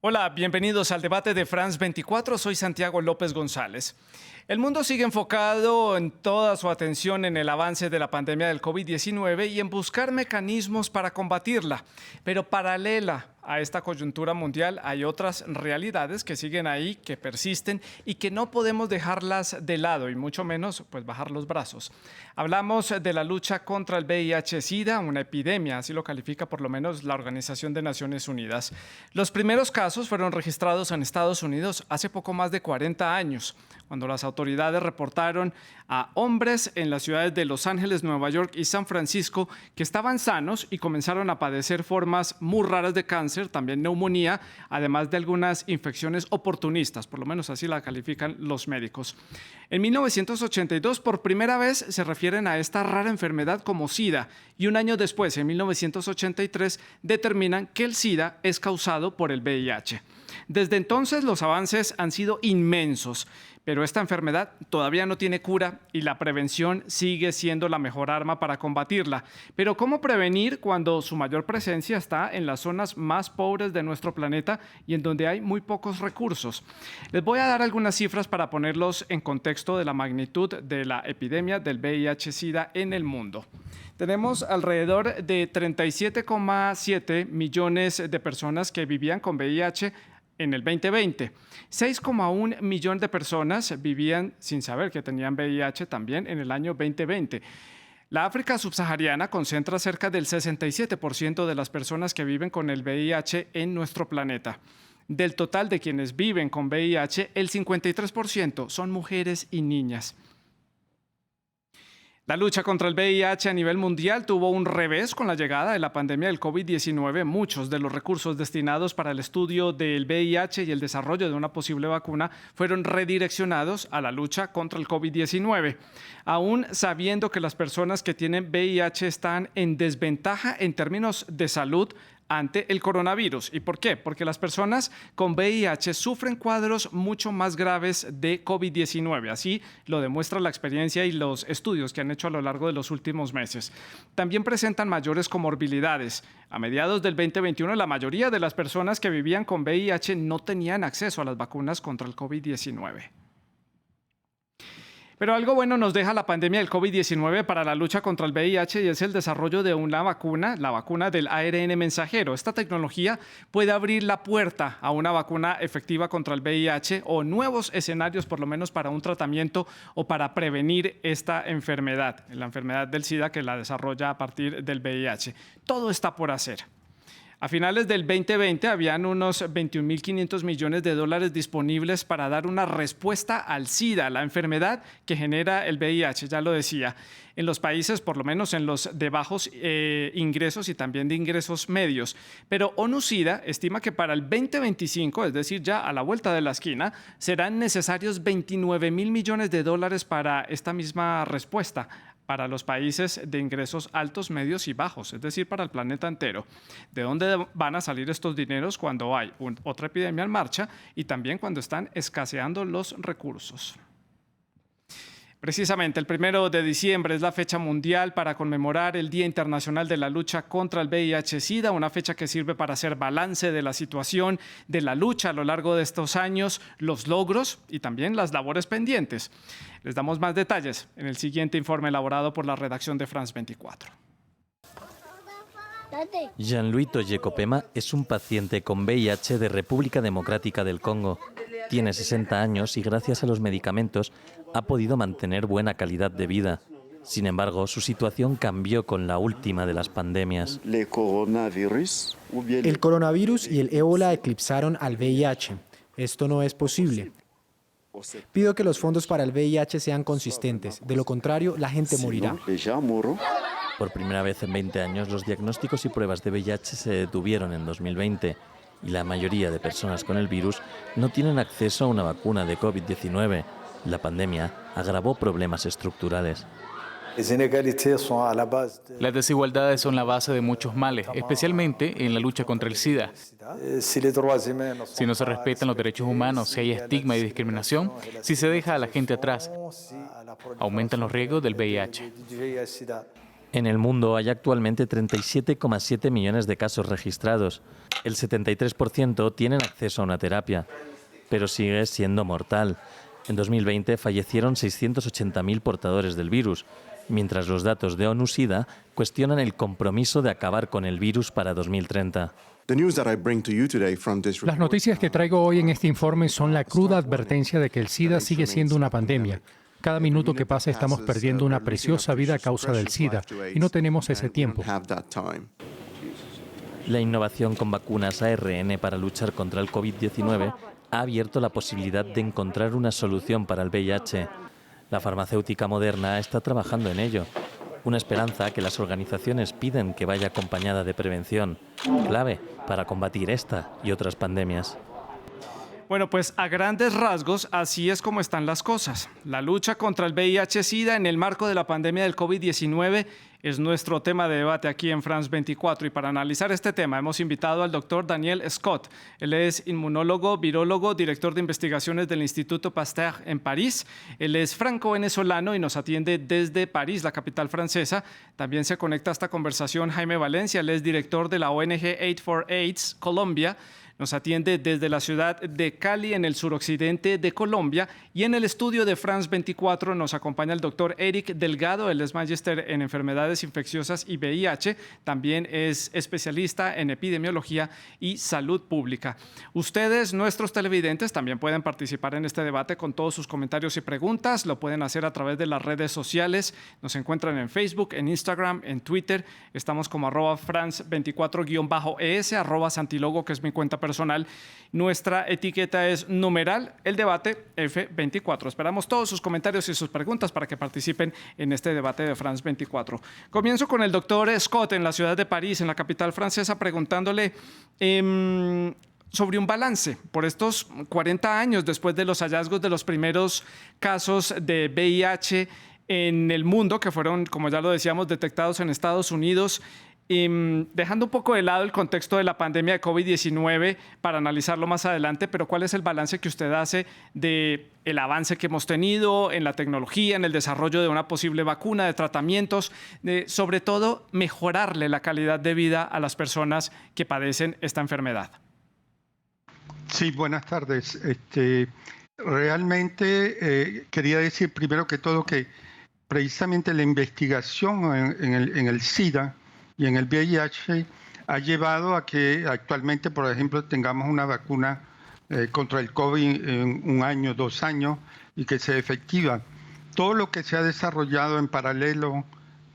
Hola, bienvenidos al debate de France 24. Soy Santiago López González. El mundo sigue enfocado en toda su atención en el avance de la pandemia del COVID-19 y en buscar mecanismos para combatirla. Pero paralela a esta coyuntura mundial hay otras realidades que siguen ahí, que persisten y que no podemos dejarlas de lado y mucho menos pues bajar los brazos. Hablamos de la lucha contra el VIH-Sida, una epidemia, así lo califica por lo menos la Organización de Naciones Unidas. Los primeros casos fueron registrados en Estados Unidos hace poco más de 40 años, cuando las autoridades reportaron a hombres en las ciudades de Los Ángeles, Nueva York y San Francisco que estaban sanos y comenzaron a padecer formas muy raras de cáncer, también neumonía, además de algunas infecciones oportunistas, por lo menos así la califican los médicos. En 1982, por primera vez se refieren a esta rara enfermedad como SIDA y un año después, en 1983, determinan que el SIDA es causado por el VIH. Desde entonces los avances han sido inmensos, pero esta enfermedad todavía no tiene cura y la prevención sigue siendo la mejor arma para combatirla. Pero ¿cómo prevenir cuando su mayor presencia está en las zonas más pobres de nuestro planeta y en donde hay muy pocos recursos? Les voy a dar algunas cifras para ponerlos en contexto de la magnitud de la epidemia del VIH-Sida en el mundo. Tenemos alrededor de 37,7 millones de personas que vivían con VIH en el 2020. 6,1 millón de personas vivían sin saber que tenían VIH también en el año 2020. La África subsahariana concentra cerca del 67% de las personas que viven con el VIH en nuestro planeta. Del total de quienes viven con VIH, el 53% son mujeres y niñas. La lucha contra el VIH a nivel mundial tuvo un revés con la llegada de la pandemia del COVID-19. Muchos de los recursos destinados para el estudio del VIH y el desarrollo de una posible vacuna fueron redireccionados a la lucha contra el COVID-19. Aún sabiendo que las personas que tienen VIH están en desventaja en términos de salud ante el coronavirus. ¿Y por qué? Porque las personas con VIH sufren cuadros mucho más graves de COVID-19. Así lo demuestra la experiencia y los estudios que han hecho a lo largo de los últimos meses. También presentan mayores comorbilidades. A mediados del 2021, la mayoría de las personas que vivían con VIH no tenían acceso a las vacunas contra el COVID-19. Pero algo bueno nos deja la pandemia del COVID-19 para la lucha contra el VIH y es el desarrollo de una vacuna, la vacuna del ARN mensajero. Esta tecnología puede abrir la puerta a una vacuna efectiva contra el VIH o nuevos escenarios, por lo menos para un tratamiento o para prevenir esta enfermedad, la enfermedad del SIDA que la desarrolla a partir del VIH. Todo está por hacer. A finales del 2020 habían unos 21.500 millones de dólares disponibles para dar una respuesta al SIDA, la enfermedad que genera el VIH, ya lo decía, en los países, por lo menos en los de bajos ingresos y también de ingresos medios. Pero ONU-SIDA estima que para el 2025, es decir, ya a la vuelta de la esquina, serán necesarios 29.000 millones de dólares para esta misma respuesta para los países de ingresos altos, medios y bajos, es decir, para el planeta entero. ¿De dónde van a salir estos dineros cuando hay otra epidemia en marcha y también cuando están escaseando los recursos? Precisamente el 1 de diciembre es la fecha mundial para conmemorar el Día Internacional de la Lucha contra el VIH-Sida, una fecha que sirve para hacer balance de la situación, de la lucha a lo largo de estos años, los logros y también las labores pendientes. Les damos más detalles en el siguiente informe elaborado por la redacción de France 24. Jean-Louis Toye-Copema es un paciente con VIH de República Democrática del Congo. Tiene 60 años y gracias a los medicamentos ha podido mantener buena calidad de vida. Sin embargo, su situación cambió con la última de las pandemias. El coronavirus y el ébola eclipsaron al VIH. Esto no es posible. Pido que los fondos para el VIH sean consistentes. De lo contrario, la gente morirá. Por primera vez en 20 años, los diagnósticos y pruebas de VIH se detuvieron en 2020 y la mayoría de personas con el virus no tienen acceso a una vacuna de COVID-19. La pandemia agravó problemas estructurales. Las desigualdades son la base de muchos males, especialmente en la lucha contra el SIDA. Si no se respetan los derechos humanos, si hay estigma y discriminación, si se deja a la gente atrás, aumentan los riesgos del VIH. En el mundo hay actualmente 37,7 millones de casos registrados. El 73% tienen acceso a una terapia, pero sigue siendo mortal. En 2020 fallecieron 680.000 portadores del virus, mientras los datos de ONU-SIDA cuestionan el compromiso de acabar con el virus para 2030. Las noticias que traigo hoy en este informe son la cruda advertencia de que el SIDA sigue siendo una pandemia. Cada minuto que pasa estamos perdiendo una preciosa vida a causa del SIDA y no tenemos ese tiempo. La innovación con vacunas ARN para luchar contra el COVID-19 ha abierto la posibilidad de encontrar una solución para el VIH. La farmacéutica Moderna está trabajando en ello. Una esperanza que las organizaciones piden que vaya acompañada de prevención, clave para combatir esta y otras pandemias. Bueno, pues a grandes rasgos, así es como están las cosas. La lucha contra el VIH-Sida en el marco de la pandemia del COVID-19 es nuestro tema de debate aquí en France 24. Y para analizar este tema hemos invitado al doctor Daniel Scott. Él es inmunólogo, virólogo, director de investigaciones del Instituto Pasteur en París. Él es franco-venezolano y nos atiende desde París, la capital francesa. También se conecta a esta conversación Jaime Valencia. Él es director de la ONG Aid for AIDS Colombia. Nos atiende desde la ciudad de Cali, en el suroccidente de Colombia. Y en el estudio de France 24 nos acompaña el doctor Eric Delgado. Él es magíster en enfermedades infecciosas y VIH. También es especialista en epidemiología y salud pública. Ustedes, nuestros televidentes, también pueden participar en este debate con todos sus comentarios y preguntas. Lo pueden hacer a través de las redes sociales. Nos encuentran en Facebook, en Instagram, en Twitter. Estamos como @France24-es, @Santilogo, que es mi cuenta personal. Nuestra etiqueta es numeral el debate F24. Esperamos todos sus comentarios y sus preguntas para que participen en este debate de France 24. Comienzo con el doctor Scott en la ciudad de París, en la capital francesa, preguntándole sobre un balance por estos 40 años después de los hallazgos de los primeros casos de VIH en el mundo, que fueron, como ya lo decíamos, detectados en Estados Unidos. Dejando un poco de lado el contexto de la pandemia de COVID-19 para analizarlo más adelante, pero ¿cuál es el balance que usted hace del avance que hemos tenido en la tecnología, en el desarrollo de una posible vacuna, de tratamientos, sobre todo mejorarle la calidad de vida a las personas que padecen esta enfermedad? Sí, buenas tardes. Realmente quería decir primero que todo que precisamente la investigación en el SIDA y en el VIH ha llevado a que actualmente, por ejemplo, tengamos una vacuna contra el COVID en 1 año, 2 años, y que sea efectiva. Todo lo que se ha desarrollado en paralelo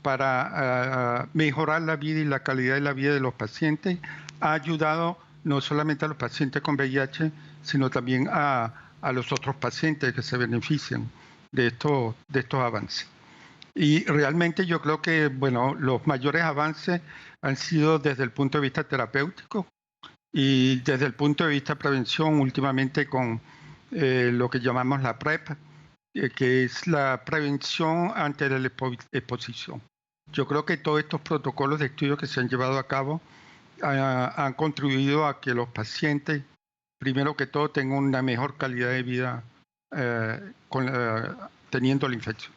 para mejorar la vida y la calidad de la vida de los pacientes ha ayudado no solamente a los pacientes con VIH, sino también a los otros pacientes que se benefician de estos avances. Y realmente yo creo que, bueno, los mayores avances han sido desde el punto de vista terapéutico y desde el punto de vista de prevención, últimamente con lo que llamamos la PrEP, que es la prevención ante la exposición. Yo creo que todos estos protocolos de estudio que se han llevado a cabo han contribuido a que los pacientes, primero que todo, tengan una mejor calidad de vida teniendo la infección.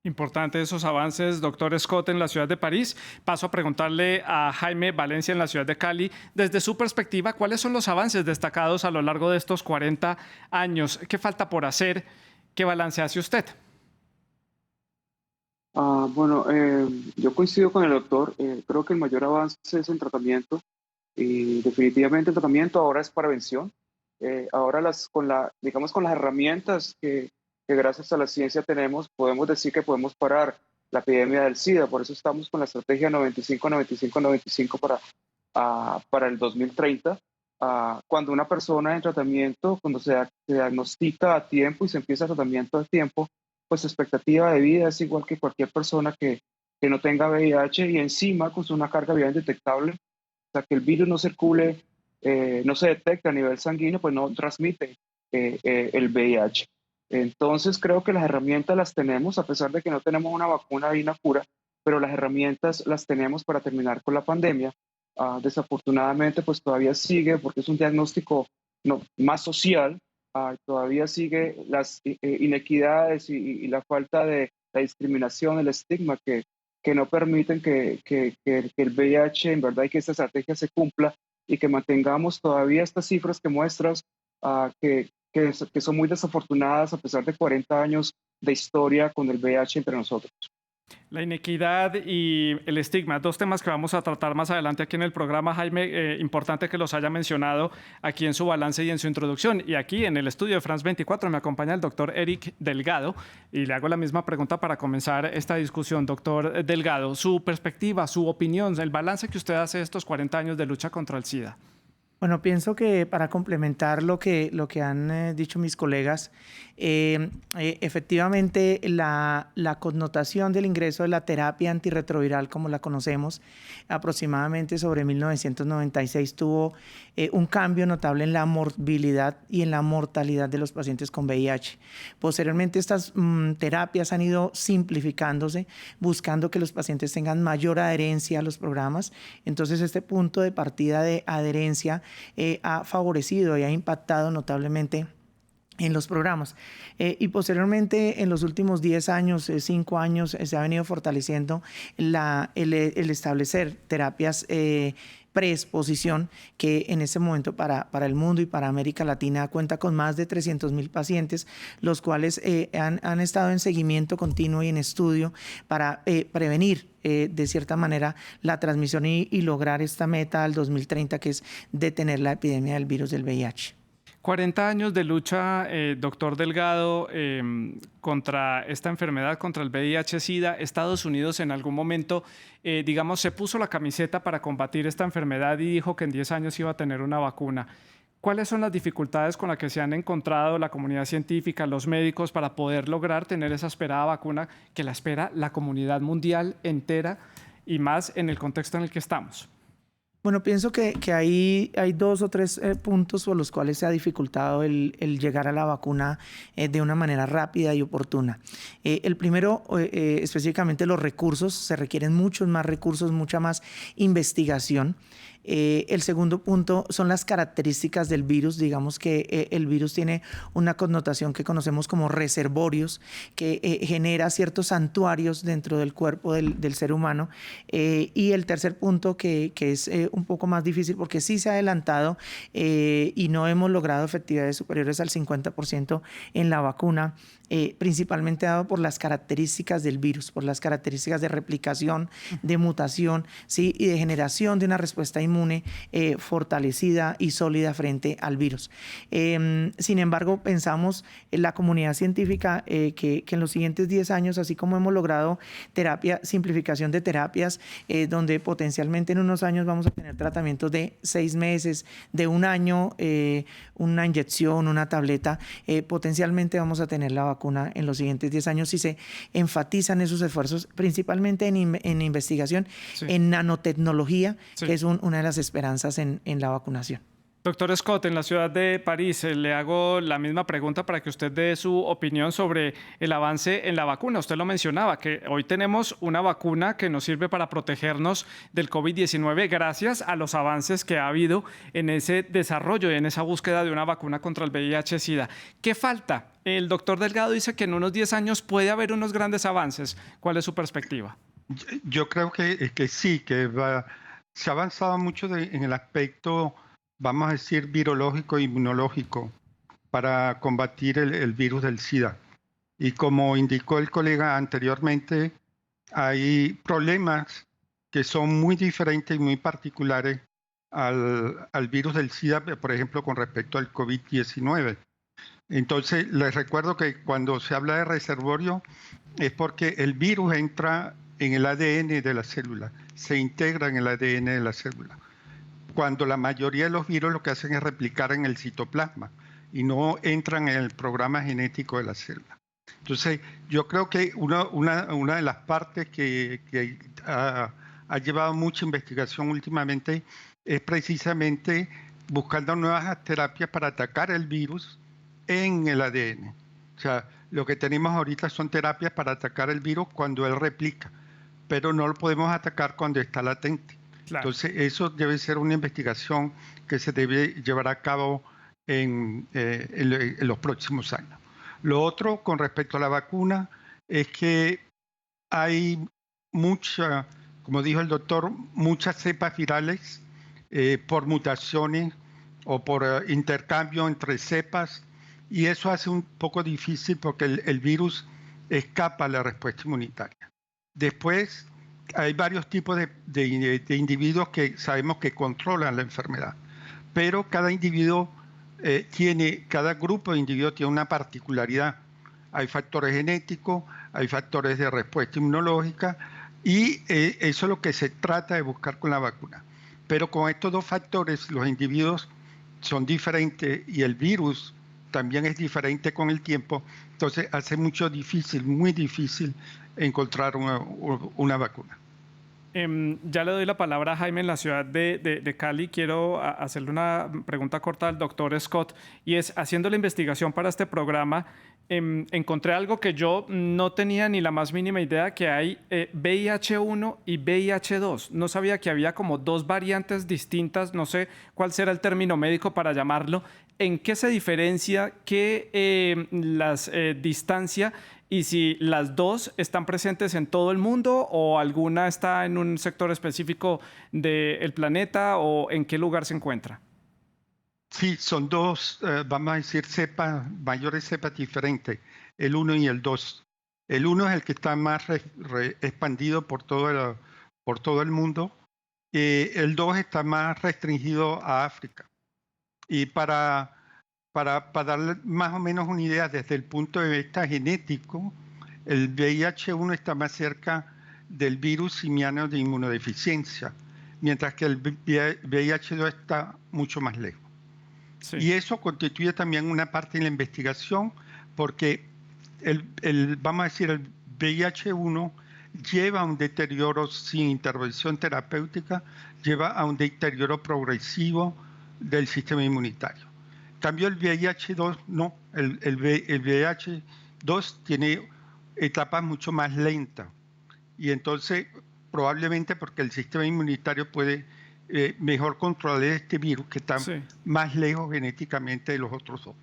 Importante esos avances, doctor Scott, en la ciudad de París. Paso a preguntarle a Jaime Valencia en la ciudad de Cali. Desde su perspectiva, ¿cuáles son los avances destacados a lo largo de estos 40 años? ¿Qué falta por hacer? ¿Qué balance hace usted? Yo coincido con el doctor. Creo que el mayor avance es en tratamiento y definitivamente el tratamiento ahora es prevención. Ahora con las herramientas que gracias a la ciencia tenemos, podemos decir que podemos parar la epidemia del SIDA. Por eso estamos con la estrategia 95-95-95 para el 2030. Cuando una persona en tratamiento, cuando se diagnostica a tiempo y se empieza el tratamiento a tiempo, pues su expectativa de vida es igual que cualquier persona que no tenga VIH y encima con una carga viral indetectable, o sea, que el virus no circule, no se detecta a nivel sanguíneo, pues no transmite el VIH. Entonces creo que las herramientas las tenemos, a pesar de que no tenemos una vacuna y una cura, pero las herramientas las tenemos para terminar con la pandemia. Desafortunadamente, pues todavía sigue, porque es un diagnóstico más social, todavía sigue las inequidades y la falta de la discriminación, el estigma que que no permiten que el VIH en verdad y que esta estrategia se cumpla y que mantengamos todavía estas cifras que muestras que son muy desafortunadas a pesar de 40 años de historia con el VIH entre nosotros. La inequidad y el estigma, dos temas que vamos a tratar más adelante aquí en el programa. Jaime, importante que los haya mencionado aquí en su balance y en su introducción. Y aquí en el estudio de France 24 me acompaña el doctor Eric Delgado y le hago la misma pregunta para comenzar esta discusión. Doctor Delgado, su perspectiva, su opinión, el balance que usted hace de estos 40 años de lucha contra el SIDA. Bueno, pienso que para complementar lo que han dicho mis colegas, efectivamente la connotación del ingreso de la terapia antirretroviral, como la conocemos, aproximadamente sobre 1996 tuvo un cambio notable en la morbilidad y en la mortalidad de los pacientes con VIH. Posteriormente estas terapias han ido simplificándose, buscando que los pacientes tengan mayor adherencia a los programas. Entonces este punto de partida de adherencia ha favorecido y ha impactado notablemente en los programas. Y posteriormente, en los últimos 10 años, 5 años, se ha venido fortaleciendo el establecer terapias preexposición, que en este momento para el mundo y para América Latina cuenta con más de 300.000 pacientes, los cuales han estado en seguimiento continuo y en estudio para prevenir de cierta manera la transmisión y lograr esta meta al 2030, que es detener la epidemia del virus del VIH. 40 años de lucha, doctor Delgado, contra esta enfermedad, contra el VIH-Sida. Estados Unidos en algún momento, digamos, se puso la camiseta para combatir esta enfermedad y dijo que en 10 años iba a tener una vacuna. ¿Cuáles son las dificultades con las que se han encontrado la comunidad científica, los médicos, para poder lograr tener esa esperada vacuna que la espera la comunidad mundial entera y más en el contexto en el que estamos? Bueno, pienso que hay 2 o 3 puntos por los cuales se ha dificultado el llegar a la vacuna de una manera rápida y oportuna. El primero, específicamente los recursos, se requieren muchos más recursos, mucha más investigación. El segundo punto son las características del virus. Digamos que el virus tiene una connotación que conocemos como reservorios, que genera ciertos santuarios dentro del cuerpo del ser humano. Y el tercer punto, que es un poco más difícil porque sí se ha adelantado y no hemos logrado efectividades superiores al 50% en la vacuna, principalmente dado por las características del virus, por las características de replicación, de mutación, ¿sí? Y de generación de una respuesta inmune fortalecida y sólida frente al virus. Sin embargo, pensamos en la comunidad científica que en los siguientes 10 años, así como hemos logrado simplificación de terapias, donde potencialmente en unos años vamos a tener tratamientos de 6 meses, de 1 año, una inyección, una tableta, potencialmente vamos a tener la vacuna en los siguientes 10 años si se enfatizan esos esfuerzos, principalmente en investigación, sí, en nanotecnología, sí, que es una de las esperanzas en la vacunación. Doctor Scott, en la ciudad de París, le hago la misma pregunta para que usted dé su opinión sobre el avance en la vacuna. Usted lo mencionaba, que hoy tenemos una vacuna que nos sirve para protegernos del COVID-19 gracias a los avances que ha habido en ese desarrollo y en esa búsqueda de una vacuna contra el VIH-Sida. ¿Qué falta? El doctor Delgado dice que en unos 10 años puede haber unos grandes avances. ¿Cuál es su perspectiva? Yo creo que sí, que se ha avanzado mucho en el aspecto, vamos a decir, virológico e inmunológico para combatir el virus del SIDA. Y como indicó el colega anteriormente, hay problemas que son muy diferentes y muy particulares al virus del SIDA, por ejemplo, con respecto al COVID-19. Entonces, les recuerdo que cuando se habla de reservorio es porque el virus entra en el ADN de la célula, se integra en el ADN de la célula. Cuando la mayoría de los virus lo que hacen es replicar en el citoplasma y no entran en el programa genético de la célula. Entonces, yo creo que una de las partes que ha llevado mucha investigación últimamente es precisamente buscando nuevas terapias para atacar el virus en el ADN. O sea, lo que tenemos ahorita son terapias para atacar el virus cuando él replica, pero no lo podemos atacar cuando está latente. Claro. Entonces, eso debe ser una investigación que se debe llevar a cabo en los próximos años. Lo otro, con respecto a la vacuna, es que hay como dijo el doctor, muchas cepas virales por mutaciones o por intercambio entre cepas, y eso hace un poco difícil porque el virus escapa a la respuesta inmunitaria. Después, hay varios tipos de individuos que sabemos que controlan la enfermedad, pero cada cada grupo de individuos tiene una particularidad. Hay factores genéticos, hay factores de respuesta inmunológica, y eso es lo que se trata de buscar con la vacuna. Pero con estos dos factores, los individuos son diferentes y el virus también es diferente con el tiempo, entonces hace muy difícil encontrar una vacuna. Ya le doy la palabra a Jaime en la ciudad de Cali. Quiero hacerle una pregunta corta al doctor Scott, y es, haciendo la investigación para este programa, encontré algo que yo no tenía ni la más mínima idea, que hay VIH-1 y VIH-2. No sabía que había como dos variantes distintas, no sé cuál será el término médico para llamarlo. ¿En qué se diferencia, qué las distancia, y si las dos están presentes en todo el mundo o alguna está en un sector específico del planeta, o en qué lugar se encuentra? Sí, son dos, vamos a decir, mayores cepas diferentes, el 1 y el 2. El 1 es el que está más expandido por todo el mundo. El 2 está más restringido a África. Y para darle más o menos una idea, desde el punto de vista genético, el VIH-1 está más cerca del virus simiano de inmunodeficiencia, mientras que el VIH-2 está mucho más lejos. Sí. Y eso constituye también una parte de la investigación, porque vamos a decir, el VIH-1 lleva a un deterioro sin intervención terapéutica, lleva a un deterioro progresivo del sistema inmunitario. En cambio, el VIH-2 no, el VIH-2 tiene etapas mucho más lentas, y entonces probablemente porque el sistema inmunitario puede mejor controlar este virus que está más lejos genéticamente de los otros dos.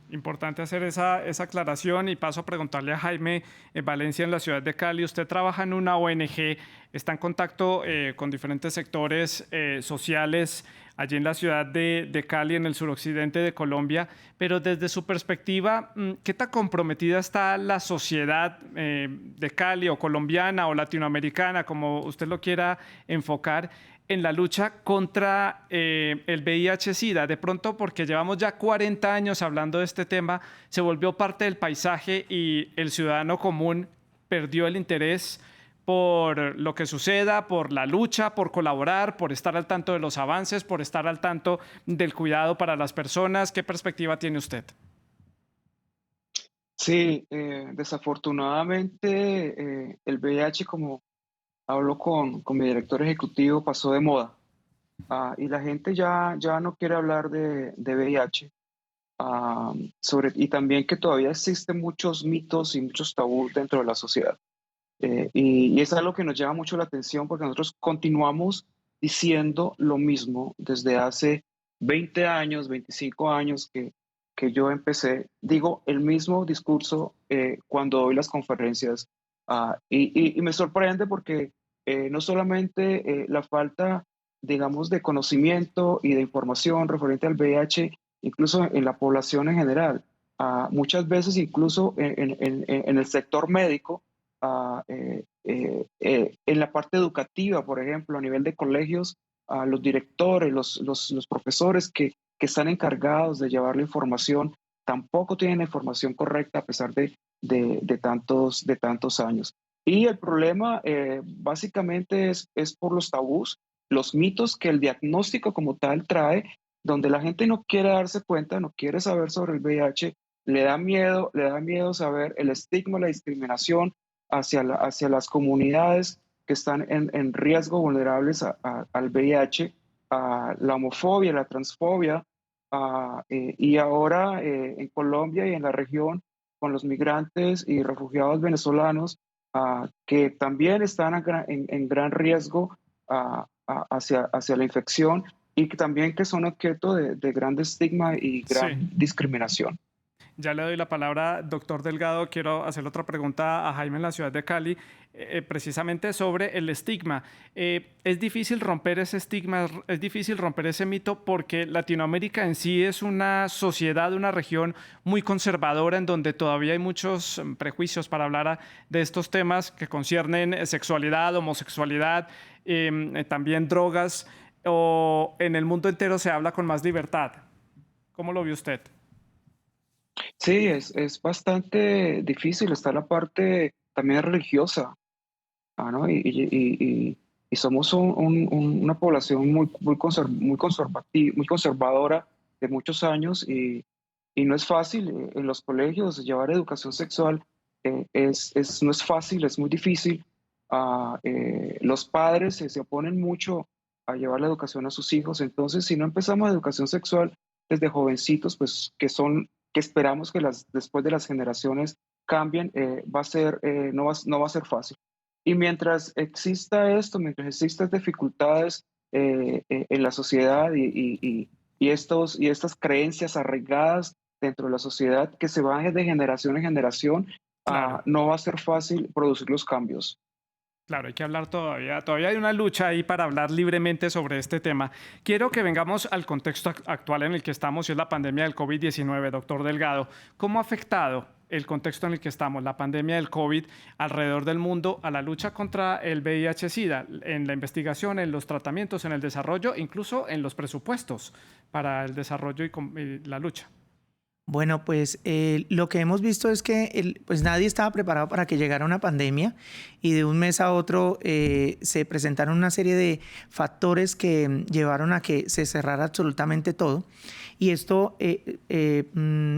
Importante hacer esa aclaración, y paso a preguntarle a Jaime Valencia en la ciudad de Cali. Usted trabaja en una ONG, está en contacto con diferentes sectores sociales allí en la ciudad de Cali, en el suroccidente de Colombia, pero desde su perspectiva, ¿qué tan comprometida está la sociedad de Cali, o colombiana o latinoamericana, como usted lo quiera enfocar, en la lucha contra el VIH-Sida? De pronto, porque llevamos ya 40 años hablando de este tema, se volvió parte del paisaje y el ciudadano común perdió el interés por lo que suceda, por la lucha, por colaborar, por estar al tanto de los avances, por estar al tanto del cuidado para las personas. ¿Qué perspectiva tiene usted? Sí, desafortunadamente el VIH, como hablo con mi director ejecutivo, pasó de moda, y la gente ya no quiere hablar de VIH, y también que todavía existen muchos mitos y muchos tabús dentro de la sociedad. Y es algo que nos llama mucho la atención, porque nosotros continuamos diciendo lo mismo desde hace 20 años, 25 años que yo empecé. Digo el mismo discurso cuando doy las conferencias, y me sorprende porque no solamente la falta, digamos, de conocimiento y de información referente al VIH, incluso en la población en general, muchas veces incluso en el sector médico, en la parte educativa, por ejemplo, a nivel de colegios, los directores, los profesores que están encargados de llevar la información, tampoco tienen la información correcta a pesar de tantos años. Y el problema básicamente es por los tabús, los mitos que el diagnóstico como tal trae, donde la gente no quiere darse cuenta, no quiere saber sobre el VIH, le da miedo saber el estigma, la discriminación hacia las comunidades que están en riesgo, vulnerables al VIH, la homofobia, la transfobia, y ahora en Colombia y en la región con los migrantes y refugiados venezolanos, que también están en gran riesgo hacia la infección, y que también que son objeto de gran estigma y gran discriminación. Ya le doy la palabra, doctor Delgado. Quiero hacer otra pregunta a Jaime en la ciudad de Cali, precisamente sobre el estigma. Es difícil romper ese estigma, es difícil romper ese mito porque Latinoamérica en sí es una sociedad, una región muy conservadora en donde todavía hay muchos prejuicios para hablar de estos temas que conciernen sexualidad, homosexualidad, también drogas, o en el mundo entero se habla con más libertad. ¿Cómo lo ve usted? Sí, es bastante difícil. Está la parte también religiosa, ¿no? Y somos una población muy conservadora de muchos años y no es fácil en los colegios llevar educación sexual. No es fácil, es muy difícil. Los padres se oponen mucho a llevar la educación a sus hijos. Entonces, si no empezamos educación sexual desde jovencitos, pues que esperamos que después de las generaciones cambien, no va a ser fácil. Y mientras exista esto, mientras existan dificultades en la sociedad y estas creencias arraigadas dentro de la sociedad que se van de generación en generación, Claro. no va a ser fácil producir los cambios. Claro, hay que hablar todavía hay una lucha ahí para hablar libremente sobre este tema. Quiero que vengamos al contexto actual en el que estamos, y es la pandemia del COVID-19, doctor Delgado. ¿Cómo ha afectado el contexto en el que estamos, la pandemia del COVID, alrededor del mundo, a la lucha contra el VIH-Sida, en la investigación, en los tratamientos, en el desarrollo, incluso en los presupuestos para el desarrollo y la lucha? Bueno, pues lo que hemos visto es que pues nadie estaba preparado para que llegara una pandemia y de un mes a otro se presentaron una serie de factores que llevaron a que se cerrara absolutamente todo. Y esto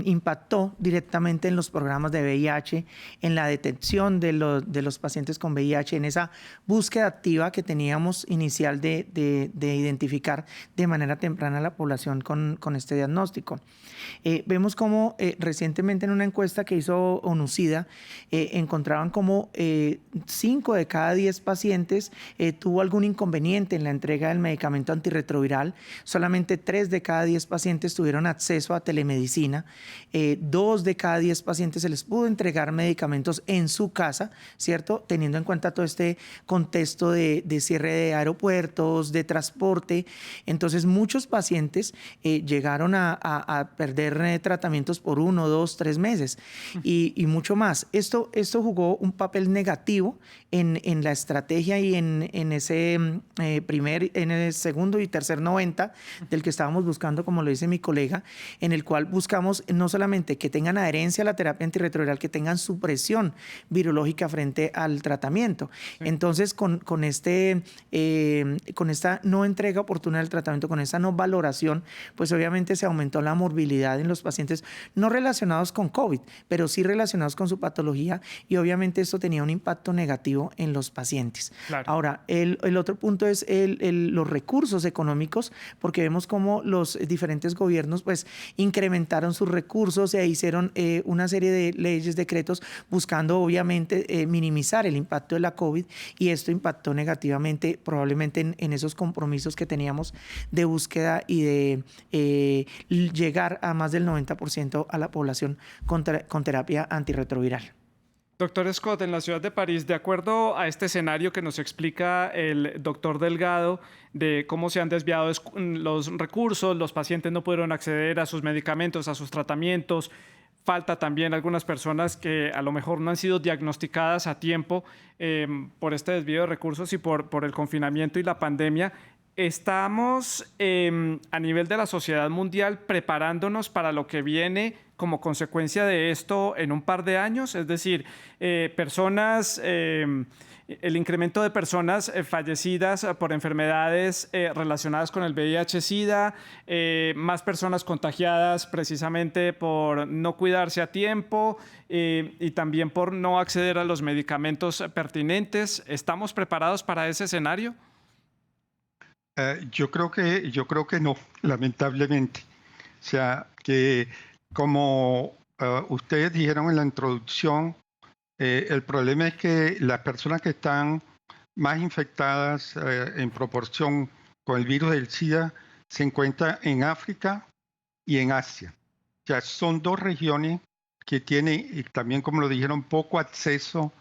impactó directamente en los programas de VIH, en la detección de los pacientes con VIH, en esa búsqueda activa que teníamos inicial de identificar de manera temprana a la población con este diagnóstico. Vemos cómo recientemente en una encuesta que hizo ONUCIDA encontraban como 5 de cada 10 pacientes tuvo algún inconveniente en la entrega del medicamento antirretroviral. Solamente 3 de cada 10 pacientes tuvieron acceso a telemedicina. 2 de cada 10 pacientes se les pudo entregar medicamentos en su casa, ¿cierto? Teniendo en cuenta todo este contexto de cierre de aeropuertos, de transporte. Entonces, muchos pacientes llegaron a perder tratamientos por 1, 2, 3 meses y mucho más. Esto jugó un papel negativo en la estrategia y en ese en el segundo y tercer 90 del que estábamos buscando, como lo dice mi colega, en el cual buscamos no solamente que tengan adherencia a la terapia antirretroviral, que tengan supresión virológica frente al tratamiento. Sí. Entonces, con esta no entrega oportuna del tratamiento, con esta no valoración, pues obviamente se aumentó la morbilidad en los pacientes no relacionados con COVID, pero sí relacionados con su patología, y obviamente esto tenía un impacto negativo en los pacientes. Claro. Ahora, el otro punto es los recursos económicos, porque vemos cómo los diferentes gobiernos pues incrementaron sus recursos e hicieron una serie de leyes, decretos, buscando obviamente minimizar el impacto de la COVID, y esto impactó negativamente probablemente en esos compromisos que teníamos de búsqueda y de llegar a más del 90% a la población con terapia antirretroviral. Doctor Scott, en la ciudad de París, de acuerdo a este escenario que nos explica el doctor Delgado de cómo se han desviado los recursos, los pacientes no pudieron acceder a sus medicamentos, a sus tratamientos, falta también algunas personas que a lo mejor no han sido diagnosticadas a tiempo por este desvío de recursos y por el confinamiento y la pandemia. ¿Estamos a nivel de la sociedad mundial preparándonos para lo que viene como consecuencia de esto en un par de años? Es decir, el incremento de personas fallecidas por enfermedades relacionadas con el VIH-Sida, más personas contagiadas precisamente por no cuidarse a tiempo y también por no acceder a los medicamentos pertinentes. ¿Estamos preparados para ese escenario? Yo creo que no, lamentablemente. O sea, que como ustedes dijeron en la introducción, el problema es que las personas que están más infectadas en proporción con el virus del SIDA se encuentran en África y en Asia. O sea, son 2 regiones que tiene, y también como lo dijeron, poco acceso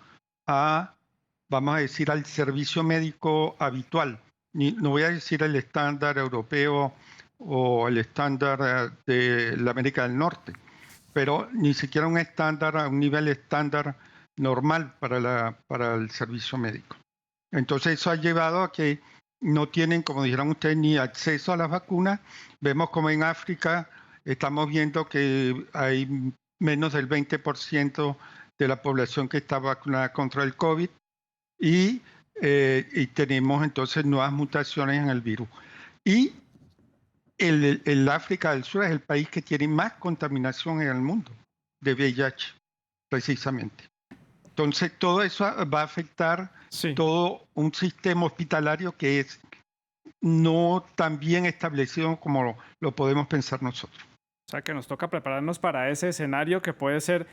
a, vamos a decir, al servicio médico habitual. No voy a decir el estándar europeo o el estándar de la América del Norte, pero ni siquiera un estándar, a un nivel estándar normal para el servicio médico. Entonces eso ha llevado a que no tienen, como dijeron ustedes, ni acceso a las vacunas. Vemos como en África estamos viendo que hay menos del 20% de la población que está vacunada contra el COVID y tenemos entonces nuevas mutaciones en el virus. Y el África del Sur es el país que tiene más contaminación en el mundo de VIH, precisamente. Entonces, todo eso va a afectar todo un sistema hospitalario que es no tan bien establecido como lo podemos pensar nosotros. O sea, que nos toca prepararnos para ese escenario que puede ser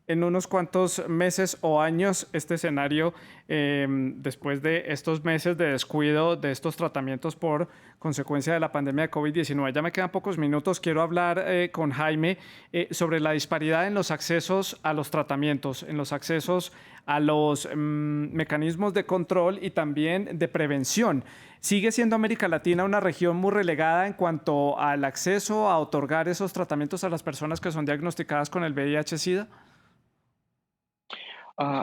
en unos cuantos meses o años, este escenario después de estos meses de descuido de estos tratamientos por consecuencia de la pandemia de COVID-19. Ya me quedan pocos minutos. Quiero hablar con Jaime sobre la disparidad en los accesos a los tratamientos, en los accesos a los mecanismos de control y también de prevención. ¿Sigue siendo América Latina una región muy relegada en cuanto al acceso a otorgar esos tratamientos a las personas que son diagnosticadas con el VIH-Sida?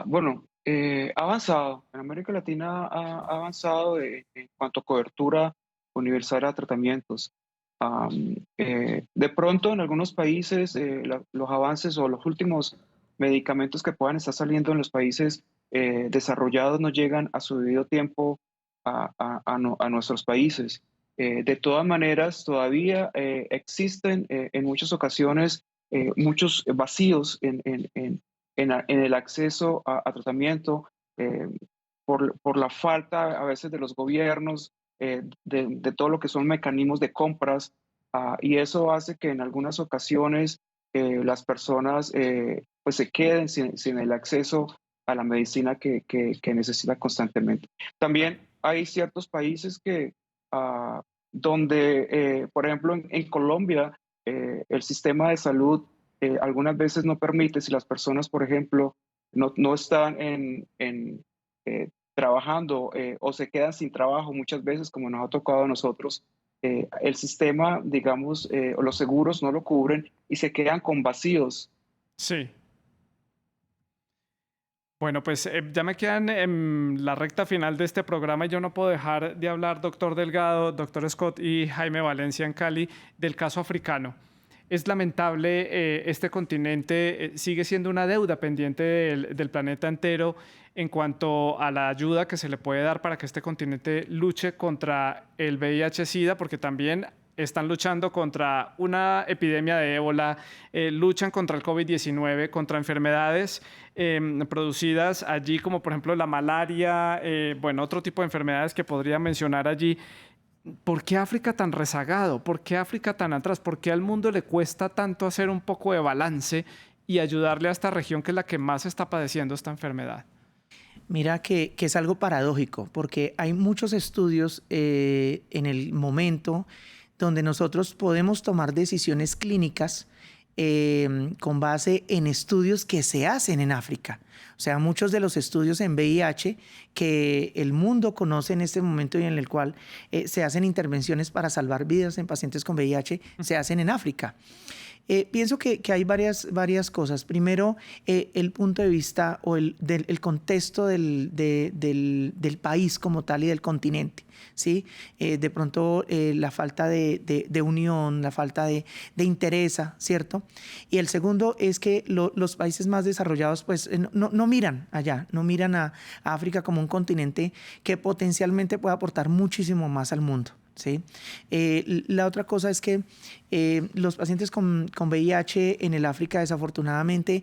Bueno, ha avanzado. En América Latina ha avanzado en cuanto a cobertura universal a tratamientos. De pronto, en algunos países, los avances o los últimos medicamentos que puedan estar saliendo en los países desarrollados no llegan a su debido tiempo a nuestros países. De todas maneras, todavía existen en muchas ocasiones muchos vacíos en el acceso a tratamiento por la falta a veces de los gobiernos, de todo lo que son mecanismos de compras, y eso hace que en algunas ocasiones las personas pues se queden sin el acceso a la medicina que necesitan constantemente. También hay ciertos países donde, por ejemplo, en Colombia, el sistema de salud algunas veces no permite, si las personas, por ejemplo, no están trabajando o se quedan sin trabajo muchas veces, como nos ha tocado a nosotros, el sistema, digamos, o los seguros no lo cubren y se quedan con vacíos. Sí. Bueno, pues ya me quedan en la recta final de este programa y yo no puedo dejar de hablar, doctor Delgado, doctor Scott y Jaime Valencia en Cali, del caso africano. Es lamentable, este continente sigue siendo una deuda pendiente del planeta entero en cuanto a la ayuda que se le puede dar para que este continente luche contra el VIH-Sida, porque también están luchando contra una epidemia de ébola, luchan contra el COVID-19, contra enfermedades producidas allí, como por ejemplo la malaria, bueno, otro tipo de enfermedades que podría mencionar allí. ¿Por qué África tan rezagado? ¿Por qué África tan atrás? ¿Por qué al mundo le cuesta tanto hacer un poco de balance y ayudarle a esta región que es la que más está padeciendo esta enfermedad? Mira que es algo paradójico, porque hay muchos estudios en el momento donde nosotros podemos tomar decisiones clínicas con base en estudios que se hacen en África. O sea, muchos de los estudios en VIH que el mundo conoce en este momento y en el cual se hacen intervenciones para salvar vidas en pacientes con VIH, se hacen en África. Pienso que hay varias cosas. Primero, el punto de vista o el contexto del país como tal y del continente, ¿sí? De pronto la falta de unión, la falta de interés, ¿cierto? Y el segundo es que los países más desarrollados pues no miran allá, no miran a África como un continente que potencialmente puede aportar muchísimo más al mundo. ¿Sí? La otra cosa es que los pacientes con VIH en el África, desafortunadamente,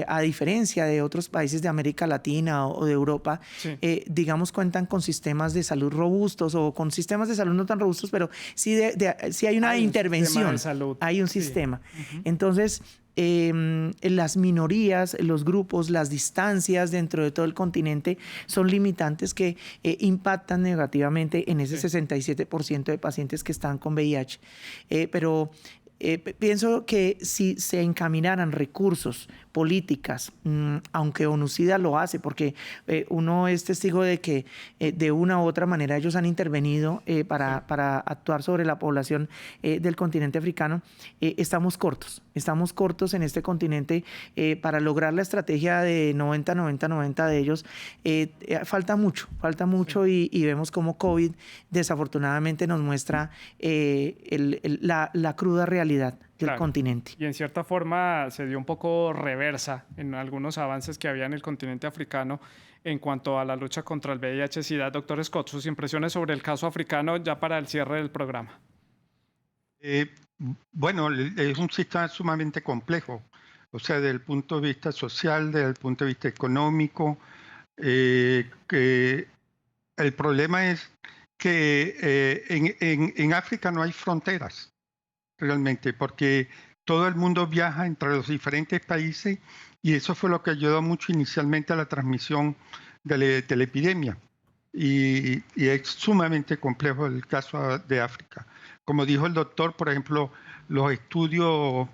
a diferencia de otros países de América Latina o de Europa, sí, digamos, cuentan con sistemas de salud robustos o con sistemas de salud no tan robustos, pero sí, sí hay una intervención, hay un sistema. Sí. Entonces, las minorías, los grupos, las distancias dentro de todo el continente son limitantes que impactan negativamente en ese 67% de pacientes que están con VIH. Pero Pienso que si se encaminaran recursos, políticas, aunque ONU-SIDA lo hace, porque uno es testigo de que de una u otra manera ellos han intervenido para actuar sobre la población del continente africano, estamos cortos en este continente para lograr la estrategia de 90-90-90 de ellos. Falta mucho y vemos cómo COVID desafortunadamente nos muestra la cruda realidad del continente. Y en cierta forma se dio un poco reversa en algunos avances que había en el continente africano en cuanto a la lucha contra el VIH-Sida. Doctor Scott, sus impresiones sobre el caso africano ya para el cierre del programa. Bueno, es un sistema sumamente complejo, o sea, desde el punto de vista social, desde el punto de vista económico, que el problema es que en África no hay fronteras realmente, porque todo el mundo viaja entre los diferentes países y eso fue lo que ayudó mucho inicialmente a la transmisión de la epidemia. Y es sumamente complejo el caso de África. Como dijo el doctor, por ejemplo, los estudios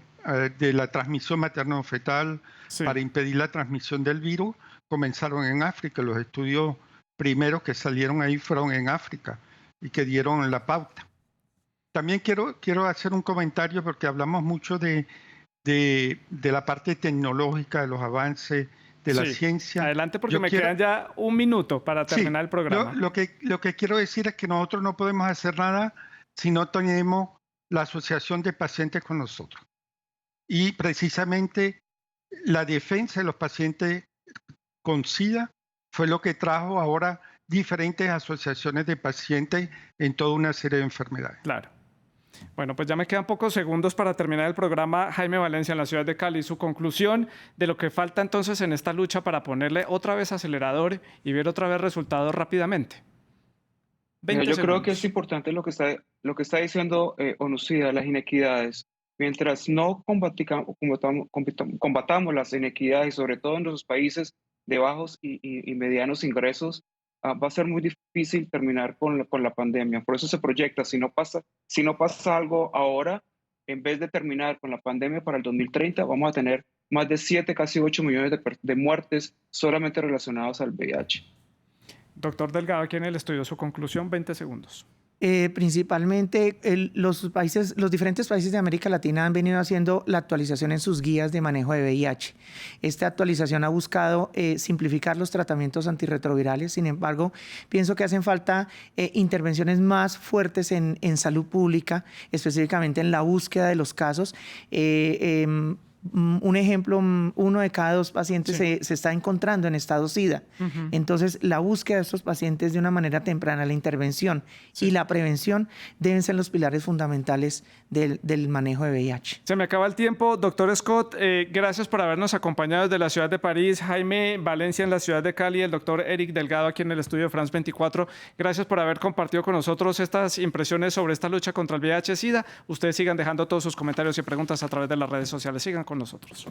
de la transmisión materno-fetal para impedir la transmisión del virus comenzaron en África. Los estudios primeros que salieron ahí fueron en África y que dieron la pauta. También quiero hacer un comentario porque hablamos mucho de la parte tecnológica, de los avances, de la ciencia. Adelante porque quedan ya un minuto para terminar el programa. Lo que quiero decir es que nosotros no podemos hacer nada si no tenemos la asociación de pacientes con nosotros. Y precisamente la defensa de los pacientes con SIDA fue lo que trajo ahora diferentes asociaciones de pacientes en toda una serie de enfermedades. Claro. Bueno, pues ya me quedan pocos segundos para terminar el programa. Jaime Valencia, en la ciudad de Cali, su conclusión de lo que falta entonces en esta lucha para ponerle otra vez acelerador y ver otra vez resultados rápidamente. Yo creo que es importante lo que está diciendo ONU-SIDA, las inequidades. Mientras no combatamos las inequidades, sobre todo en los países de bajos y medianos ingresos, va a ser muy difícil terminar con la pandemia. Por eso se proyecta, si no pasa algo ahora, en vez de terminar con la pandemia para el 2030, vamos a tener más de 7, casi 8 millones de muertes solamente relacionadas al VIH. Doctor Delgado, aquí en el estudio, su conclusión, 20 segundos. Principalmente los diferentes países de América Latina han venido haciendo la actualización en sus guías de manejo de VIH. Esta actualización ha buscado simplificar los tratamientos antirretrovirales. Sin embargo, pienso que hacen falta intervenciones más fuertes en salud pública, específicamente en la búsqueda de los casos. Un ejemplo, 1 de cada 2 pacientes se está encontrando en estado SIDA. Entonces, la búsqueda de estos pacientes de una manera temprana, la intervención y la prevención deben ser los pilares fundamentales del manejo de VIH. Se me acaba el tiempo. Doctor Scott, gracias por habernos acompañado desde la ciudad de París. Jaime Valencia en la ciudad de Cali, el doctor Eric Delgado aquí en el estudio de France 24. Gracias por haber compartido con nosotros estas impresiones sobre esta lucha contra el VIH-Sida. Ustedes sigan dejando todos sus comentarios y preguntas a través de las redes sociales. Sigan con nosotros.